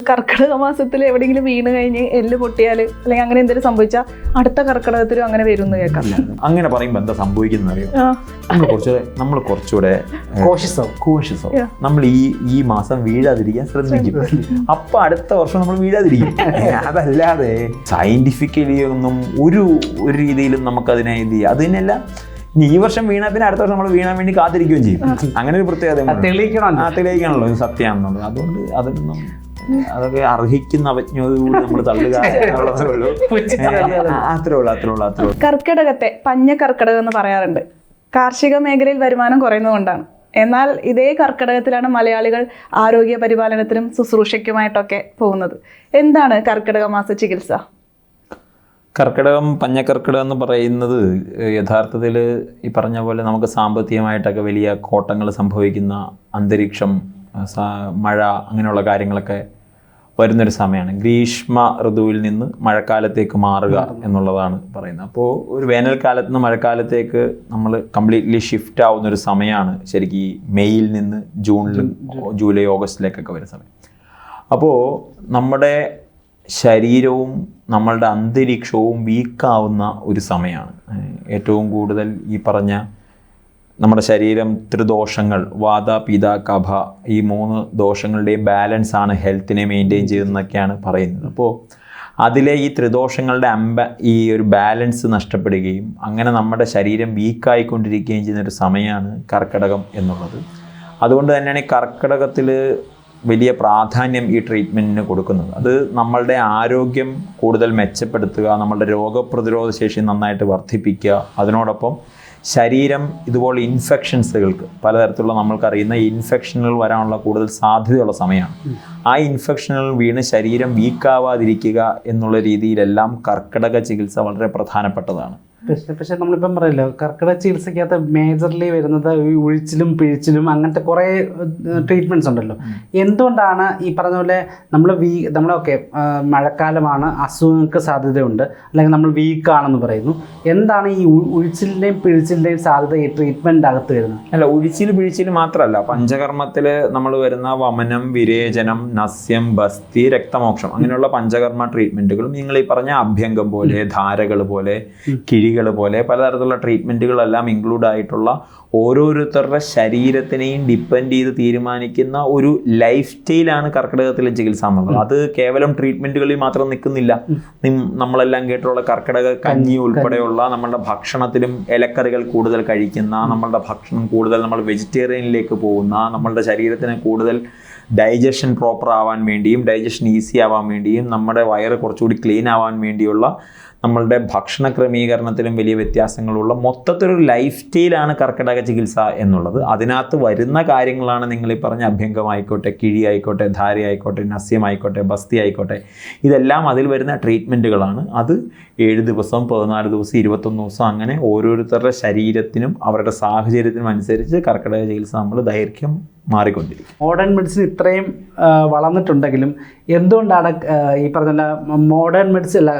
കർക്കിടക മാസത്തിൽ എവിടെയെങ്കിലും വീണ് കഴിഞ്ഞ് എല്ല് പൊട്ടിയാൽ അല്ലെങ്കിൽ അങ്ങനെ എന്തെങ്കിലും സംഭവിച്ചാൽ അടുത്ത കർക്കിടകത്തിലും അങ്ങനെ വരും എന്ന് കേൾക്കാം. അങ്ങനെ പറയുമ്പോൾ എന്താ സംഭവിക്കുന്നത് അറിയോ? നമ്മൾ കുറച്ചുകൂടെ കോഷ്യസ് നമ്മൾ ഈ മാസം വീഴാതിരിക്കാൻ ശ്രദ്ധിക്കും. അപ്പൊ അടുത്ത വർഷം നമ്മൾ വീഴാതിരിക്കും. അതല്ലാതെ സയന്റിഫിക്കലി ഒന്നും ഒരു രീതിയിലും നമുക്കതിനെ ഇത് ചെയ്യാം. അത് തന്നെയല്ല, ഇനി ഈ വർഷം വീണാൽ പിന്നെ അടുത്ത വർഷം നമ്മൾ വീണാൻ വേണ്ടി കാത്തിരിക്കുകയും ചെയ്യും. അങ്ങനെ ഒരു പ്രത്യേകത തെളിയിക്കണമല്ലോ ഇത് സത്യമാണെന്നുള്ളത്. അതുകൊണ്ട് അതൊന്നും അതൊക്കെ അർഹിക്കുന്ന അവജ്ഞയോടുകൂടി നമ്മൾ തള്ളുക അത്രേ ഉള്ളൂ. കർക്കിടകത്തെ പഞ്ഞ കർക്കിടകം എന്ന് പറയാറുണ്ട്. കാർഷിക മേഖലയിൽ വരുമാനം കുറയുന്നതുകൊണ്ടാണ്. എന്നാൽ ഇതേ കർക്കിടകത്തിലാണ് മലയാളികൾ ആരോഗ്യ പരിപാലനത്തിനും ശുശ്രൂഷയ്ക്കുമായിട്ടൊക്കെ പോകുന്നത്. എന്താണ് കർക്കിടക മാസ ചികിത്സ? കർക്കിടകം, പഞ്ഞക്കർക്കിടകം എന്ന് പറയുന്നത് യഥാർത്ഥത്തിൽ ഈ പറഞ്ഞ പോലെ നമുക്ക് സാമ്പത്തികമായിട്ടൊക്കെ വലിയ കോട്ടങ്ങൾ സംഭവിക്കുന്ന അന്തരീക്ഷം, മഴ, അങ്ങനെയുള്ള കാര്യങ്ങളൊക്കെ വരുന്നൊരു സമയമാണ്. ഗ്രീഷ്മ ഋതുവിൽ നിന്ന് മഴക്കാലത്തേക്ക് മാറുക എന്നുള്ളതാണ് പറയുന്നത്. അപ്പോൾ ഒരു വേനൽക്കാലത്ത് നിന്ന് മഴക്കാലത്തേക്ക് നമ്മൾ കംപ്ലീറ്റ്ലി ഷിഫ്റ്റ് ആവുന്നൊരു സമയമാണ് ശരിക്കും ഈ മെയ്യിൽ നിന്ന് ജൂലൈ ഓഗസ്റ്റിലേക്കൊക്കെ വരുന്ന സമയം. അപ്പോൾ നമ്മുടെ ശരീരവും നമ്മളുടെ അന്തരീക്ഷവും വീക്കാവുന്ന ഒരു സമയമാണ്. ഏറ്റവും കൂടുതൽ ഈ പറഞ്ഞ നമ്മുടെ ശരീരം ത്രിദോഷങ്ങൾ, വാത, പിത, കഫ, ഈ 3 ദോഷങ്ങളുടെയും ബാലൻസ് ആണ് ഹെൽത്തിനെ മെയിൻറ്റെയിൻ ചെയ്യുന്നതൊക്കെയാണ് പറയുന്നത്. അപ്പോൾ അതിലെ ഈ ത്രിദോഷങ്ങളുടെ ഈ ഒരു ബാലൻസ് നഷ്ടപ്പെടുകയും അങ്ങനെ നമ്മുടെ ശരീരം വീക്കായിക്കൊണ്ടിരിക്കുകയും ചെയ്യുന്നൊരു സമയമാണ് കർക്കിടകം എന്നുള്ളത്. അതുകൊണ്ട് തന്നെയാണ് ഈ കർക്കിടകത്തിൽ വലിയ പ്രാധാന്യം ഈ ട്രീറ്റ്മെൻറ്റിന് കൊടുക്കുന്നത്. അത് നമ്മളുടെ ആരോഗ്യം കൂടുതൽ മെച്ചപ്പെടുത്തുക, നമ്മളുടെ രോഗപ്രതിരോധ ശേഷി നന്നായിട്ട് വർദ്ധിപ്പിക്കുക, അതിനോടൊപ്പം ശരീരം ഇതുപോലെ ഇൻഫെക്ഷൻസുകൾക്ക്, പലതരത്തിലുള്ള നമ്മൾക്കറിയുന്ന ഇൻഫെക്ഷനുകൾ വരാനുള്ള കൂടുതൽ സാധ്യതയുള്ള സമയമാണ്. ആ ഇൻഫെക്ഷനുകൾ വീണ് ശരീരം വീക്കാവാതിരിക്കുക എന്നുള്ള രീതിയിലെല്ലാം കർക്കിടക ചികിത്സ വളരെ പ്രധാനപ്പെട്ടതാണ്. പക്ഷെ നമ്മളിപ്പം പറയല്ലോ, കർക്കിടക ചികിത്സയ്ക്കകത്ത് മേജർലി വരുന്നത് ഈ ഉഴിച്ചിലും പിഴിച്ചിലും അങ്ങനത്തെ കുറേ ട്രീറ്റ്മെൻറ്റ്സ് ഉണ്ടല്ലോ. എന്തുകൊണ്ടാണ് ഈ പറഞ്ഞ പോലെ നമ്മളൊക്കെ മഴക്കാലമാണ്, അസുഖങ്ങൾക്ക് സാധ്യതയുണ്ട്, അല്ലെങ്കിൽ നമ്മൾ വീക്കാണെന്ന് പറയുന്നു, എന്താണ് ഈ ഉഴിച്ചിലിൻ്റെയും പിഴിച്ചിലിൻ്റെയും സാധ്യത ഈ ട്രീറ്റ്മെൻറ്റ് അകത്ത് വരുന്നത്? അല്ല, പിഴിച്ചിൽ മാത്രമല്ല, പഞ്ചകർമ്മത്തിൽ നമ്മൾ വരുന്ന വമനം, വിരേചനം, നസ്യം, ബസ്തി, രക്തമോക്ഷം, അങ്ങനെയുള്ള പഞ്ചകർമ്മ ട്രീറ്റ്മെൻറ്റുകളും നിങ്ങൾ ഈ പറഞ്ഞ അഭ്യംഗം പോലെ, ധാരകൾ പോലെ, കിഴികൾ പോലെ പലതരത്തിലുള്ള ട്രീറ്റ്മെൻറ്റുകളെല്ലാം ഇൻക്ലൂഡ് ആയിട്ടുള്ള ഓരോരുത്തരുടെ ശരീരത്തിനെയും ഡിപ്പെൻഡ് ചെയ്ത് തീരുമാനിക്കുന്ന ഒരു ലൈഫ് സ്റ്റൈലാണ് കർക്കിടകത്തിലെ ചികിത്സ എന്നുള്ളത്. അത് കേവലം ട്രീറ്റ്മെൻറ്റുകളിൽ മാത്രം നിൽക്കുന്നില്ല. നമ്മളെല്ലാം കേട്ടുള്ള കർക്കിടക കഞ്ഞി ഉൾപ്പെടെയുള്ള നമ്മളുടെ ഭക്ഷണത്തിലും ഇലക്കറികൾ കൂടുതൽ കഴിക്കുന്ന, നമ്മളുടെ ഭക്ഷണം കൂടുതൽ നമ്മൾ വെജിറ്റേറിയനിലേക്ക് പോകുന്ന, നമ്മളുടെ ശരീരത്തിന് കൂടുതൽ ഡൈജഷൻ പ്രോപ്പർ ആവാൻ വേണ്ടിയും ഡൈജഷൻ ഈസി ആവാൻ വേണ്ടിയും നമ്മുടെ വയറ് കുറച്ചുകൂടി ക്ലീൻ ആവാൻ വേണ്ടിയുള്ള നമ്മളുടെ ഭക്ഷണ ക്രമീകരണത്തിലും വലിയ വ്യത്യാസങ്ങളുള്ള മൊത്തത്തിലൊരു ലൈഫ് സ്റ്റൈലാണ് കർക്കിടക ചികിത്സ എന്നുള്ളത്. അതിനകത്ത് വരുന്ന കാര്യങ്ങളാണ് നിങ്ങൾ ഈ പറഞ്ഞ അഭ്യംഗമായിക്കോട്ടെ, കിഴി ആയിക്കോട്ടെ, ധാര ആയിക്കോട്ടെ, നസ്യമായിക്കോട്ടെ, ബസ്തി ആയിക്കോട്ടെ, ഇതെല്ലാം അതിൽ വരുന്ന ട്രീറ്റ്മെൻറ്റുകളാണ്. അത് 7 ദിവസം, 14 ദിവസം, 21 ദിവസം, അങ്ങനെ ഓരോരുത്തരുടെ ശരീരത്തിനും അവരുടെ സാഹചര്യത്തിനും അനുസരിച്ച് കർക്കിടക ചികിത്സ നമ്മൾ ദൈർഘ്യം മാറിക്കൊണ്ടിരിക്കും. മോഡേൺ മെഡിസിൻ ഇത്രയും വളർന്നിട്ടുണ്ടെങ്കിലും എന്തുകൊണ്ടാണ് ഈ പറഞ്ഞ മോഡേൺ മെഡിസിൻ അല്ല,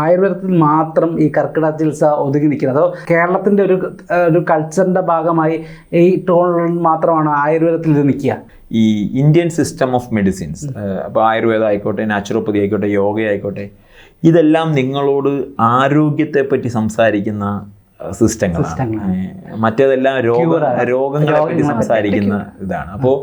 ആയുർവേദത്തിൽ മാത്രം ഈ കർക്കിടക ചികിത്സ ഒതുങ്ങി നിൽക്കുന്നത്? അതോ കേരളത്തിൻ്റെ ഒരു കൾച്ചറിൻ്റെ ഭാഗമായി ഈ ടോൺ മാത്രമാണ് ആയുർവേദത്തിൽ ഇത് നിൽക്കുക? ഈ ഇന്ത്യൻ സിസ്റ്റം ഓഫ് മെഡിസിൻസ്, അപ്പോൾ ആയുർവേദം ആയിക്കോട്ടെ, നാച്ചുറോപ്പതി ആയിക്കോട്ടെ, യോഗ ആയിക്കോട്ടെ, ഇതെല്ലാം നിങ്ങളോട് ആരോഗ്യത്തെ പറ്റി സംസാരിക്കുന്ന സിസ്റ്റങ്ങളാണ്. മറ്റേതെല്ലാം രോഗങ്ങളെ പറ്റി സംസാരിക്കുന്ന ഇതാണ്. അപ്പോൾ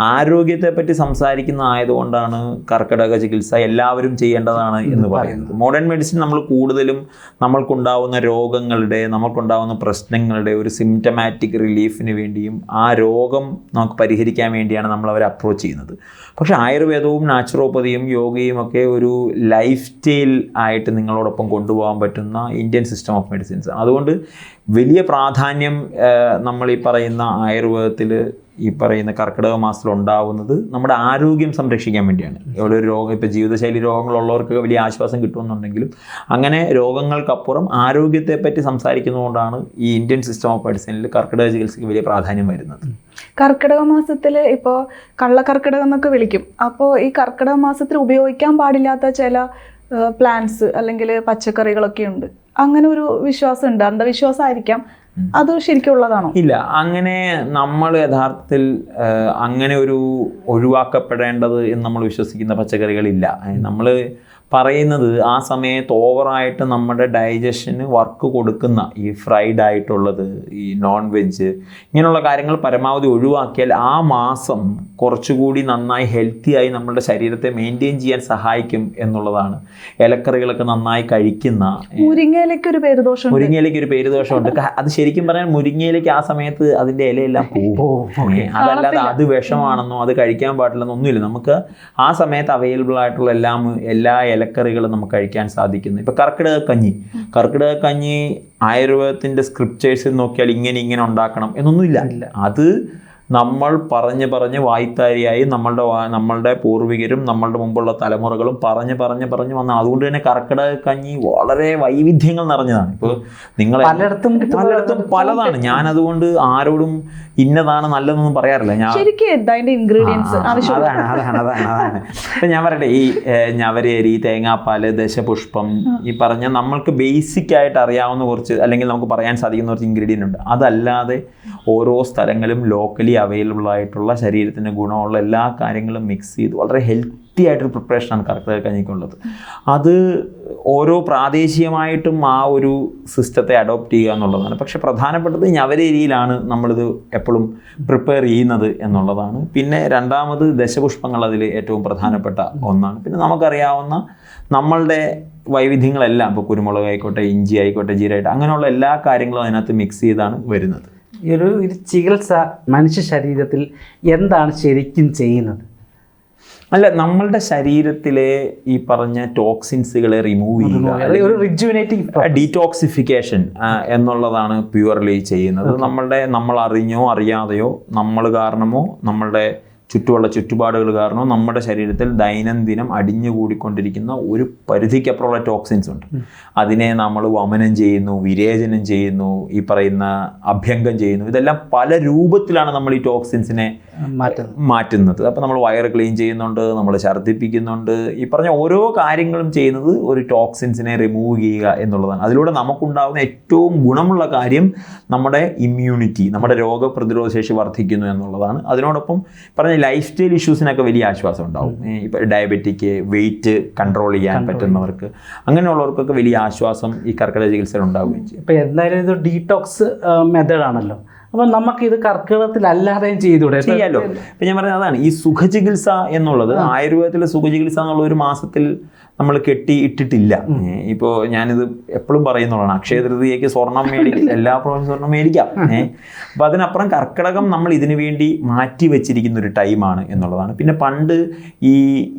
ആരോഗ്യത്തെ പറ്റി സംസാരിക്കുന്ന ആയതുകൊണ്ടാണ് കർക്കിടക ചികിത്സ എല്ലാവരും ചെയ്യേണ്ടതാണ് എന്ന് പറയുന്നത്. മോഡേൺ മെഡിസിൻ നമ്മൾ കൂടുതലും നമ്മൾക്കുണ്ടാവുന്ന രോഗങ്ങളുടെ, നമുക്കുണ്ടാവുന്ന പ്രശ്നങ്ങളുടെ ഒരു സിംറ്റമാറ്റിക് റിലീഫിന് വേണ്ടിയും ആ രോഗം നമുക്ക് പരിഹരിക്കാൻ വേണ്ടിയാണ് നമ്മൾ അവരെ അപ്രോച്ച് ചെയ്യുന്നത്. പക്ഷേ ആയുർവേദവും നാച്ചുറോപ്പതിയും യോഗയും ഒക്കെ ഒരു ലൈഫ് സ്റ്റൈൽ ആയിട്ട് നിങ്ങളോടൊപ്പം കൊണ്ടുപോകാൻ പറ്റുന്ന ഇന്ത്യൻ സിസ്റ്റം ഓഫ് മെഡിസിൻസ്. അതുകൊണ്ട് വലിയ പ്രാധാന്യം നമ്മൾ ഈ പറയുന്ന ആയുർവേദത്തിൽ ഈ പറയുന്ന കർക്കിടക മാസത്തിൽ ഉണ്ടാവുന്നത് നമ്മുടെ ആരോഗ്യം സംരക്ഷിക്കാൻ വേണ്ടിയാണ്. ഒരു രോഗം, ഇപ്പോൾ ജീവിതശൈലി രോഗങ്ങളുള്ളവർക്ക് വലിയ ആശ്വാസം കിട്ടുമെന്നുണ്ടെങ്കിലും അങ്ങനെ രോഗങ്ങൾക്കപ്പുറം ആരോഗ്യത്തെ പറ്റി സംസാരിക്കുന്നതുകൊണ്ടാണ് ഈ ഇന്ത്യൻ സിസ്റ്റം ഓഫ് മെഡിസിനിൽ കർക്കിടക ചികിത്സയ്ക്ക് വലിയ പ്രാധാന്യം വരുന്നത്. കർക്കിടക മാസത്തിൽ ഇപ്പോൾ കള്ളക്കർക്കിടകം എന്നൊക്കെ വിളിക്കും. അപ്പോൾ ഈ കർക്കിടക മാസത്തിൽ ഉപയോഗിക്കാൻ പാടില്ലാത്ത ചില പ്ലാന്റ്സ് അല്ലെങ്കിൽ പച്ചക്കറികളൊക്കെ ഉണ്ട്. അങ്ങനെ ഒരു വിശ്വാസമുണ്ട്, അന്ധവിശ്വാസമായിരിക്കാം. അത് ശരിക്കും ഉള്ളതാണോ? ഇല്ല, അങ്ങനെ നമ്മൾ യഥാർത്ഥത്തിൽ അങ്ങനെ ഒരു ഒഴിവാക്കപ്പെടേണ്ടത് എന്ന് നമ്മൾ വിശ്വസിക്കുന്ന പച്ചക്കറികളില്ല. നമ്മൾ പറയുന്നത് ആ സമയത്ത് ഓവറായിട്ട് നമ്മുടെ ഡൈജഷന് വർക്ക് കൊടുക്കുന്ന ഈ ഫ്രൈഡ് ആയിട്ടുള്ളത്, ഈ നോൺ വെജ്, ഇങ്ങനെയുള്ള കാര്യങ്ങൾ പരമാവധി ഒഴിവാക്കിയാൽ ആ മാസം കുറച്ചുകൂടി നന്നായി ഹെൽത്തിയായി നമ്മുടെ ശരീരത്തെ മെയിൻറ്റെയിൻ ചെയ്യാൻ സഹായിക്കും എന്നുള്ളതാണ്. ഇലക്കറികളൊക്കെ നന്നായി കഴിക്കുന്ന, മുരിങ്ങയിലേക്ക് ഒരു പേരുദോഷം, മുരിങ്ങയിലേക്ക് ഒരു പേരുദോഷമുണ്ട്. അത് ശരിക്കും പറഞ്ഞാൽ മുരിങ്ങയിലേക്ക് ആ സമയത്ത് അതിൻ്റെ ഇലയെല്ലാം പോകും. അതല്ലാതെ അത് വിഷമാണെന്നോ അത് കഴിക്കാൻ പാടില്ലെന്നോ ഒന്നുമില്ല. നമുക്ക് ആ സമയത്ത് അവൈലബിൾ ആയിട്ടുള്ള എല്ലാ ഇലക്കറികളും നമുക്ക് കഴിക്കാൻ സാധിക്കുന്നു. ഇപ്പം കർക്കിടക കഞ്ഞി ആയുർവേദത്തിൻ്റെ സ്ക്രിപ്റ്റേഴ്സിൽ നോക്കിയാൽ ഇങ്ങനെ ഉണ്ടാക്കണം എന്നൊന്നുമില്ല. അത് നമ്മൾ പറഞ്ഞ് വായ്ത്താരിയായി നമ്മളുടെ പൂർവികരും നമ്മളുടെ മുമ്പുള്ള തലമുറകളും പറഞ്ഞ് വന്ന. അതുകൊണ്ട് തന്നെ കർക്കിടക കഞ്ഞി വളരെ വൈവിധ്യങ്ങൾ നിറഞ്ഞതാണ്. ഇപ്പോൾ നിങ്ങൾ പലയിടത്തും പലതാണ്. ഞാൻ അതുകൊണ്ട് ആരോടും ഇന്നതാണ് നല്ലതെന്നൊന്നും പറയാറില്ല. ഞാൻ അതാണ് ഇപ്പം ഞാൻ പറയട്ടെ, ഈ ഞവരേരി, തേങ്ങാപ്പാല്, ദശപുഷ്പം, ഈ പറഞ്ഞ നമ്മൾക്ക് ബേസിക് ആയിട്ട് അറിയാവുന്ന കുറച്ച്, അല്ലെങ്കിൽ നമുക്ക് പറയാൻ സാധിക്കുന്ന കുറച്ച് ഇൻഗ്രീഡിയൻ്റ് ഉണ്ട്. അതല്ലാതെ ഓരോ സ്ഥലങ്ങളും ലോക്കലി അവൈലബിൾ ആയിട്ടുള്ള ശരീരത്തിന് ഗുണമുള്ള എല്ലാ കാര്യങ്ങളും മിക്സ് ചെയ്ത് വളരെ ഹെൽത്തി ആയിട്ടൊരു പ്രിപ്പറേഷനാണ് കർക്കിടക കഞ്ഞിക്കുള്ളത്. അത് ഓരോ പ്രാദേശികമായിട്ടും ആ ഒരു സിസ്റ്റത്തെ അഡോപ്റ്റ് ചെയ്യുക എന്നുള്ളതാണ്. പക്ഷേ പ്രധാനപ്പെട്ടത് ഞവരേരിയിലാണ് നമ്മളിത് എപ്പോഴും പ്രിപ്പയർ ചെയ്യുന്നത് എന്നുള്ളതാണ്. പിന്നെ രണ്ടാമത് ദശപുഷ്പങ്ങൾ അതിൽ ഏറ്റവും പ്രധാനപ്പെട്ട ഒന്നാണ്. പിന്നെ നമുക്കറിയാവുന്ന നമ്മളുടെ വൈവിധ്യങ്ങളെല്ലാം, ഇപ്പോൾ കുരുമുളക് ആയിക്കോട്ടെ, ഇഞ്ചി ആയിക്കോട്ടെ, ജീരകമായിട്ട്, അങ്ങനെയുള്ള എല്ലാ കാര്യങ്ങളും അതിനകത്ത് മിക്സ് ചെയ്താണ് വരുന്നത്. ഈ ഒരു ചികിത്സ മനുഷ്യ ശരീരത്തിൽ എന്താണ് ശരിക്കും ചെയ്യുന്നത്? അല്ല, നമ്മളുടെ ശരീരത്തിലെ ഈ പറഞ്ഞ ടോക്സിൻസുകളെ റിമൂവ് ചെയ്യുക, ഡീടോക്സിഫിക്കേഷൻ എന്നുള്ളതാണ് പ്യുവർലി ചെയ്യുന്നത്. നമ്മൾ അറിഞ്ഞോ അറിയാതെയോ, നമ്മൾ കാരണമോ നമ്മളുടെ ചുറ്റുപാടുകൾ കാരണമോ നമ്മുടെ ശരീരത്തിൽ ദൈനംദിനം അടിഞ്ഞുകൂടിക്കൊണ്ടിരിക്കുന്ന ഒരു പരിധിക്കപ്പുറമുള്ള ടോക്സിൻസ് ഉണ്ട്. അതിനെ നമ്മൾ വമനം ചെയ്യുന്നു, വിരേചനം ചെയ്യുന്നു, ഈ പറയുന്ന അഭ്യംഗം ചെയ്യുന്നു. ഇതെല്ലാം പല രൂപത്തിലാണ് നമ്മൾ ഈ ടോക്സിൻസിനെ മാറ്റുന്നത്. അപ്പോൾ നമ്മൾ വയറ് ക്ലീൻ ചെയ്യുന്നുണ്ട്, നമ്മൾ ഛർദ്ദിപ്പിക്കുന്നുണ്ട്, ഈ പറഞ്ഞ ഓരോ കാര്യങ്ങളും ചെയ്യുന്നത് ഒരു ടോക്സിൻസിനെ റിമൂവ് ചെയ്യുക എന്നുള്ളതാണ്. അതിലൂടെ നമുക്കുണ്ടാകുന്ന ഏറ്റവും ഗുണമുള്ള കാര്യം നമ്മുടെ ഇമ്മ്യൂണിറ്റി, നമ്മുടെ രോഗപ്രതിരോധ ശേഷി വർദ്ധിക്കുന്നു എന്നുള്ളതാണ്. അതിനോടൊപ്പം പറഞ്ഞ ലൈഫ് സ്റ്റൈൽ ഇഷ്യൂസിനൊക്കെ വലിയ ആശ്വാസം ഉണ്ടാവും. ഇപ്പോൾ ഡയബറ്റിക്, വെയിറ്റ് കൺട്രോൾ ചെയ്യാൻ പറ്റുന്നവർക്ക്, അങ്ങനെയുള്ളവർക്കൊക്കെ വലിയ ആശ്വാസം ഈ കർക്കിടക ചികിത്സയിൽ ഉണ്ടാവുകയും ചെയ്യും. ഇപ്പോൾ എന്തായാലും ഇത് ഡീടോക്സ് മെത്തേഡാണല്ലോ. അപ്പം നമുക്കിത് കർക്കിടകത്തിലല്ലാതെയും ചെയ്യാമല്ലോ. ഇപ്പം ഞാൻ പറഞ്ഞത് അതാണ്, ഈ സുഖചികിത്സ എന്നുള്ളത് ആയുർവേദത്തിലെ സുഖചികിത്സ എന്നുള്ള ഒരു മാസത്തിൽ നമ്മൾ ഇട്ടിട്ടില്ല. ഇപ്പോൾ ഞാനിത് എപ്പോഴും പറയുന്നതാണ്, അക്ഷയ തൃതീയയ്ക്ക് സ്വർണം എല്ലാ പ്രാവശ്യം സ്വർണം മേടിക്കാം. അപ്പോൾ അതിനപ്പുറം കർക്കിടകം നമ്മൾ ഇതിനു വേണ്ടി മാറ്റി വെച്ചിരിക്കുന്ന ഒരു ടൈമാണ് എന്നുള്ളതാണ്. പിന്നെ പണ്ട്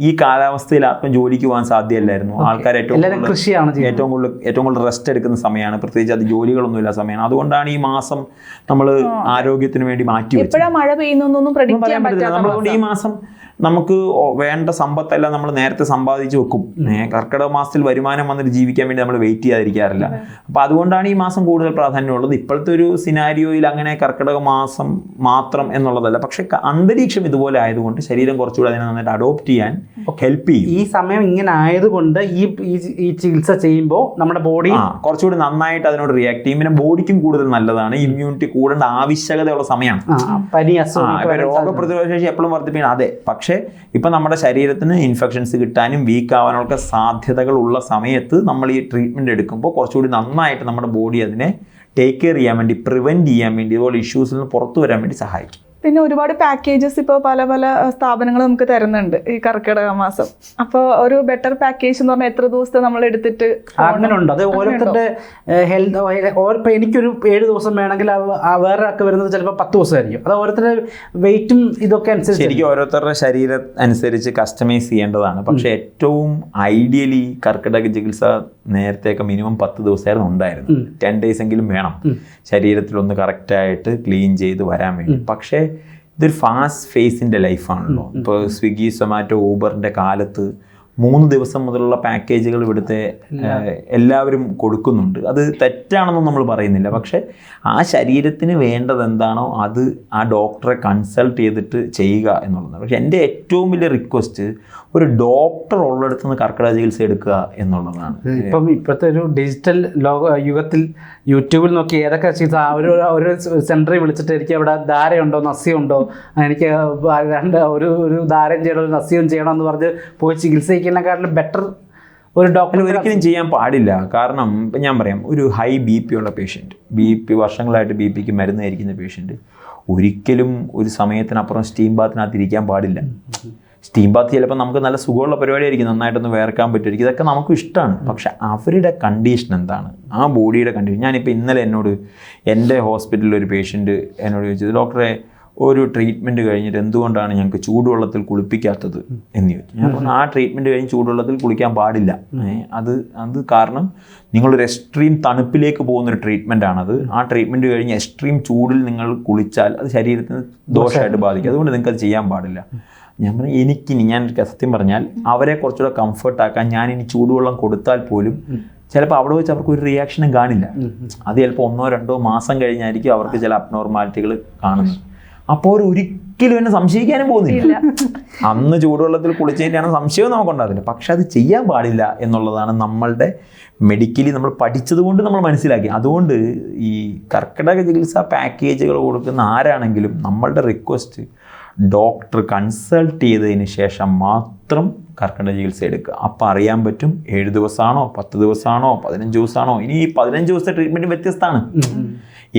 ഈ കാലാവസ്ഥയിൽ ആർക്കും ജോലിക്ക് പോകാൻ സാധ്യമല്ലായിരുന്നു. ആൾക്കാർ ഏറ്റവും കൂടുതൽ റെസ്റ്റ് എടുക്കുന്ന സമയമാണ്, പ്രത്യേകിച്ച് അത് ജോലികളൊന്നുമില്ല സമയമാണ്. അതുകൊണ്ടാണ് ഈ മാസം നമ്മൾ ആരോഗ്യത്തിന് വേണ്ടി മാറ്റി വെച്ചത്. മഴ പെയ്യുന്നൊന്നും പ്രഡിക്റ്റ് ചെയ്യാൻ പറ്റില്ല. നമ്മളതുകൊണ്ട് ഈ മാസം നമുക്ക് വേണ്ട സമ്പത്തെല്ലാം നമ്മൾ നേരത്തെ സമ്പാദിച്ച് വെക്കും. കർക്കിടക മാസത്തിൽ വരുമാനം വന്നിട്ട് ജീവിക്കാൻ വേണ്ടി നമ്മൾ വെയിറ്റ് ചെയ്യാതിരിക്കാറില്ല. അപ്പോൾ അതുകൊണ്ടാണ് ഈ മാസം കൂടുതൽ പ്രാധാന്യമുള്ളത്. ഇപ്പോഴത്തെ ഒരു സിനാരിയോയിൽ അങ്ങനെ കർക്കിടക മാസം മാത്രം എന്നുള്ളതല്ല, പക്ഷെ അന്തരീക്ഷം ഇതുപോലെ ആയതുകൊണ്ട് ശരീരം കുറച്ചുകൂടി അതിനെ നന്നായിട്ട് അഡോപ്റ്റ് ചെയ്യാൻ ഹെൽപ്പ് ചെയ്യും. ഈ സമയം ഇങ്ങനെ ആയതുകൊണ്ട് ഈ ചികിത്സ ചെയ്യുമ്പോൾ നമ്മുടെ ബോഡി കുറച്ചുകൂടി നന്നായിട്ട് അതിനോട് റിയാക്ട് ചെയ്യും. പിന്നെ ബോഡിക്കും കൂടുതൽ നല്ലതാണ്, ഇമ്മ്യൂണിറ്റി കൂടേണ്ട ആവശ്യകതയുള്ള സമയമാണ്. രോഗപ്രതിരോധ ശേഷി എപ്പോഴും വർദ്ധിപ്പിക്കണം. അതെ, പക്ഷേ ഇപ്പം നമ്മുടെ ശരീരത്തിന് ഇൻഫെക്ഷൻസ് കിട്ടാനും വീക്ക് ആവാനുള്ള സാധ്യതകളുള്ള സമയത്ത് നമ്മൾ ഈ ട്രീറ്റ്മെൻറ്റ് എടുക്കുമ്പോൾ കുറച്ചുകൂടി നന്നായിട്ട് നമ്മുടെ ബോഡി അതിനെ ടേക്ക് കെയർ ചെയ്യാൻ വേണ്ടി, പ്രിവെൻറ്റ് ചെയ്യാൻ വേണ്ടി, ഇതുപോലെ ഇഷ്യൂസിൽ നിന്ന് പുറത്തു വരാൻ വേണ്ടി സഹായിക്കും. പിന്നെ ഒരുപാട് പാക്കേജസ് ഇപ്പോൾ പല സ്ഥാപനങ്ങൾ നമുക്ക് തരുന്നുണ്ട് ഈ കർക്കിടക മാസം. അപ്പോൾ ഒരു ബെറ്റർ പാക്കേജ് എന്ന് പറഞ്ഞാൽ എത്ര ദിവസത്തെ നമ്മൾ എടുത്തിട്ട് അങ്ങനെ ഉണ്ട്. അത് ഓരോരുത്തരുടെ ഹെൽത്ത്. എനിക്കൊരു 7 ദിവസം വേണമെങ്കിൽ വേറെ ഒക്കെ വരുന്നത് ചിലപ്പോൾ 10 ദിവസമായിരിക്കും. അത് ഓരോരുത്തരുടെ വെയിറ്റും ഇതൊക്കെ അനുസരിച്ച് ശരിക്കും ഓരോരുത്തരുടെ ശരീരം അനുസരിച്ച് കസ്റ്റമൈസ് ചെയ്യേണ്ടതാണ്. പക്ഷേ ഏറ്റവും ഐഡിയലി കർക്കിടക ചികിത്സ നേരത്തെയൊക്കെ മിനിമം 10 ദിവസമായിരുന്നു ഉണ്ടായിരുന്നു. 10 days എങ്കിലും വേണം ശരീരത്തിലൊന്ന് കറക്റ്റായിട്ട് ക്ലീൻ ചെയ്ത് വരാൻ വേണ്ടി. പക്ഷേ ഇതൊരു ഫാസ്റ്റ് ഫേസിൻ്റെ ലൈഫാണല്ലോ. ഇപ്പോൾ സ്വിഗ്ഗി, സൊമാറ്റോ, ഊബറിൻ്റെ കാലത്ത് 3 ദിവസം മുതലുള്ള പാക്കേജുകൾ ഇവിടുത്തെ എല്ലാവരും കൊടുക്കുന്നുണ്ട്. അത് തെറ്റാണെന്നും നമ്മൾ പറയുന്നില്ല. പക്ഷേ ആ ശരീരത്തിന് വേണ്ടത് എന്താണോ അത് ആ ഡോക്ടറെ കൺസൾട്ട് ചെയ്തിട്ട് ചെയ്യുക എന്നുള്ളതാണ്. പക്ഷേ എൻ്റെ ഏറ്റവും വലിയ റിക്വസ്റ്റ് ഒരു ഡോക്ടർ ഉള്ളിടത്ത് നിന്ന് കർക്കിടക ചികിത്സ എടുക്കുക എന്നുള്ളതാണ്. ഇപ്പം ഇപ്പോഴത്തെ ഒരു ഡിജിറ്റൽ യുഗത്തിൽ യൂട്യൂബിൽ നോക്കി ഏതൊക്കെ ചികിത്സ ഒരു സെൻറ്ററിൽ വിളിച്ചിട്ട് എനിക്ക് അവിടെ ധാരയുണ്ടോ നസ്യമുണ്ടോ, എനിക്ക് ഒരു ധാരം ചെയ്യണം ഒരു നസ്യം ചെയ്യണമെന്ന് പറഞ്ഞ് പോയി ചികിത്സിക്കുന്നതിനെക്കാട്ടിലും ബെറ്റർ ഒരു ഡോക്ടർ ഒരിക്കലും ചെയ്യാൻ പാടില്ല. കാരണം ഇപ്പം ഞാൻ പറയാം, ഒരു ഹൈ BP ഉള്ള പേഷ്യൻറ്റ്, വർഷങ്ങളായിട്ട് BP മരുന്ന് കഴിക്കുന്ന പേഷ്യൻറ്റ് ഒരിക്കലും ഒരു സമയത്തിനപ്പുറം സ്റ്റീം ബാത്തിനകത്ത് ഇരിക്കാൻ പാടില്ല. സ്റ്റീം ബാത്ത് ചിലപ്പോൾ നമുക്ക് നല്ല സുഖമുള്ള പരിപാടിയായിരിക്കും, നന്നായിട്ടൊന്ന് വേർക്കാൻ പറ്റുമായിരിക്കും, ഇതൊക്കെ നമുക്ക് ഇഷ്ടമാണ്. പക്ഷെ അവരുടെ കണ്ടീഷൻ എന്താണ്, ആ ബോഡിയുടെ കണ്ടീഷൻ. ഞാനിപ്പോൾ ഇന്നലെ എൻ്റെ ഹോസ്പിറ്റലിൽ ഒരു പേഷ്യൻറ്റ് എന്നോട് ചോദിച്ചത്, ഡോക്ടറെ ഒരു ട്രീറ്റ്മെൻറ്റ് കഴിഞ്ഞിട്ട് എന്തുകൊണ്ടാണ് ഞങ്ങൾക്ക് ചൂടുവെള്ളത്തിൽ കുളിപ്പിക്കാത്തത് എന്ന് ചോദിച്ചു. ഞാൻ പറഞ്ഞു, ആ ട്രീറ്റ്മെൻറ്റ് കഴിഞ്ഞ് ചൂടുവെള്ളത്തിൽ കുളിക്കാൻ പാടില്ല. അത് കാരണം നിങ്ങളൊരു എക്സ്ട്രീം തണുപ്പിലേക്ക് പോകുന്നൊരു ട്രീറ്റ്മെൻറ്റാണത്. ആ ട്രീറ്റ്മെൻറ്റ് കഴിഞ്ഞ് എക്സ്ട്രീം ചൂടിൽ നിങ്ങൾ കുളിച്ചാൽ അത് ശരീരത്തിന് ദോഷമായിട്ട് ബാധിക്കും. അതുകൊണ്ട് നിങ്ങൾക്ക് അത് ചെയ്യാൻ പാടില്ല. ഞാൻ പറഞ്ഞു, ഞാൻ സത്യം പറഞ്ഞാൽ അവരെ കുറച്ചുകൂടെ കംഫർട്ടാക്കാൻ ഞാൻ ഇനി ചൂടുവെള്ളം കൊടുത്താൽ പോലും ചിലപ്പോൾ അവിടെ വെച്ച് അവർക്ക് ഒരു റിയാക്ഷനും കാണില്ല. അത് ചിലപ്പോൾ 1-2 മാസം കഴിഞ്ഞായിരിക്കും അവർക്ക് ചില അബ്നോർമാലിറ്റികൾ കാണുന്നത്. അപ്പോൾ ഒരിക്കലും എന്നെ സംശയിക്കാനും പോകുന്നില്ല. അന്ന് ചൂടുവെള്ളത്തിൽ കുളിച്ചതിൻ്റെയാണ് സംശയവും നമുക്കുണ്ടാകില്ല. പക്ഷെ അത് ചെയ്യാൻ പാടില്ല എന്നുള്ളതാണ് നമ്മളുടെ മെഡിക്കലി നമ്മൾ പഠിച്ചത് കൊണ്ട് നമ്മൾ മനസ്സിലാക്കി. അതുകൊണ്ട് ഈ കർക്കിടക ചികിത്സാ പാക്കേജുകൾ കൊടുക്കുന്ന ആരാണെങ്കിലും നമ്മളുടെ റിക്വസ്റ്റ് ഡോക്ടർ കൺസൾട്ട് ചെയ്തതിന് ശേഷം മാത്രം കർക്കിടക ചികിത്സ എടുക്കുക. അപ്പോൾ അറിയാൻ പറ്റും 7 ദിവസമാണോ 10 ദിവസമാണോ 15 ദിവസമാണോ. ഇനി ഈ 15 ദിവസത്തെ ട്രീറ്റ്മെൻറ്റ് വ്യത്യസ്തമാണ്.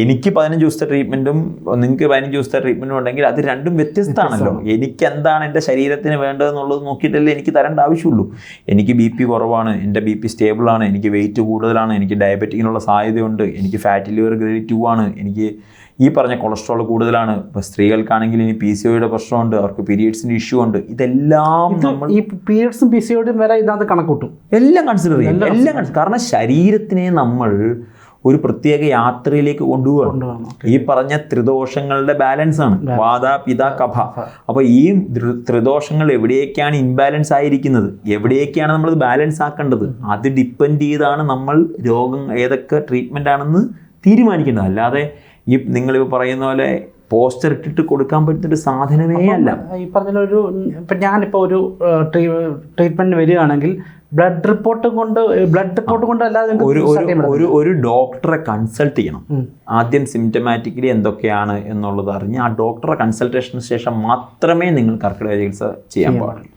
എനിക്ക് 15 ദിവസത്തെ ട്രീറ്റ്മെൻറ്റും നിങ്ങൾക്ക് 15 ദിവസത്തെ ട്രീറ്റ്മെൻറ്റും ഉണ്ടെങ്കിൽ അത് രണ്ടും വ്യത്യസ്തമാണല്ലോ. എനിക്ക് എന്താണ് എൻ്റെ ശരീരത്തിന് വേണ്ടതെന്നുള്ളത് നോക്കിയിട്ടല്ലേ എനിക്ക് തരേണ്ട ആവശ്യമുള്ളൂ. എനിക്ക് BP കുറവാണ്, എൻ്റെ BP സ്റ്റേബിളാണ്, എനിക്ക് വെയിറ്റ് കൂടുതലാണ്, എനിക്ക് ഡയബറ്റിക്കിനുള്ള സാധ്യതയുണ്ട്, എനിക്ക് ഫാറ്റി ലിവർ ഗ്രേഡ് 2 ആണ്, എനിക്ക് ഈ പറഞ്ഞ കൊളസ്ട്രോൾ കൂടുതലാണ്. ഇപ്പോൾ സ്ത്രീകൾക്കാണെങ്കിൽ ഇനി PCOയുടെ പ്രശ്നമുണ്ട്, അവർക്ക് പീരിയഡ്സിൻ്റെ ഇഷ്യൂ ഉണ്ട്. ഇതെല്ലാം നമ്മൾ ഈ പീരിയഡ്സും PCOയും വരെ ഇതിനകത്ത് കണക്കൂട്ടും, എല്ലാം കൺസിഡർ ചെയ്യും. കാരണം ശരീരത്തിനെ നമ്മൾ ഒരു പ്രത്യേക യാത്രയിലേക്ക് കൊണ്ടുപോകണം. ഈ പറഞ്ഞ ത്രിദോഷങ്ങളുടെ ബാലൻസ് ആണ്, വാത പിത കഫ. അപ്പോൾ ഈ ത്രിദോഷങ്ങൾ എവിടെയൊക്കെയാണ് ഇൻബാലൻസ് ആയിരിക്കുന്നത്, എവിടെയൊക്കെയാണ് നമ്മൾ ബാലൻസ് ആക്കേണ്ടത്, അത് ഡിപ്പെൻഡ് ചെയ്താണ് നമ്മൾ രോഗം ഏതൊക്കെ ട്രീറ്റ്മെൻ്റ് ആണെന്ന് തീരുമാനിക്കേണ്ടത്. അല്ലാതെ ഈ നിങ്ങളിപ്പോൾ പറയുന്ന പോലെ പോസ്റ്റർ ഇട്ടിട്ട് കൊടുക്കാൻ പറ്റുന്നൊരു സാധനമേ അല്ല. ഈ പറഞ്ഞ ഇപ്പം ഞാനിപ്പോൾ ഒരു ട്രീറ്റ്മെൻറ്റ് വരികയാണെങ്കിൽ ബ്ലഡ് റിപ്പോർട്ട് കൊണ്ട് അല്ലാതെ ഒരു ഡോക്ടറെ കൺസൾട്ട് ചെയ്യണം. ആദ്യം സിംറ്റമാറ്റിക്കലി എന്തൊക്കെയാണ് എന്നുള്ളത് അറിഞ്ഞ് ആ ഡോക്ടറെ കൺസൾട്ടേഷന് ശേഷം മാത്രമേ നിങ്ങൾ കർക്കിടക ചികിത്സ ചെയ്യാൻ പാടുള്ളൂ.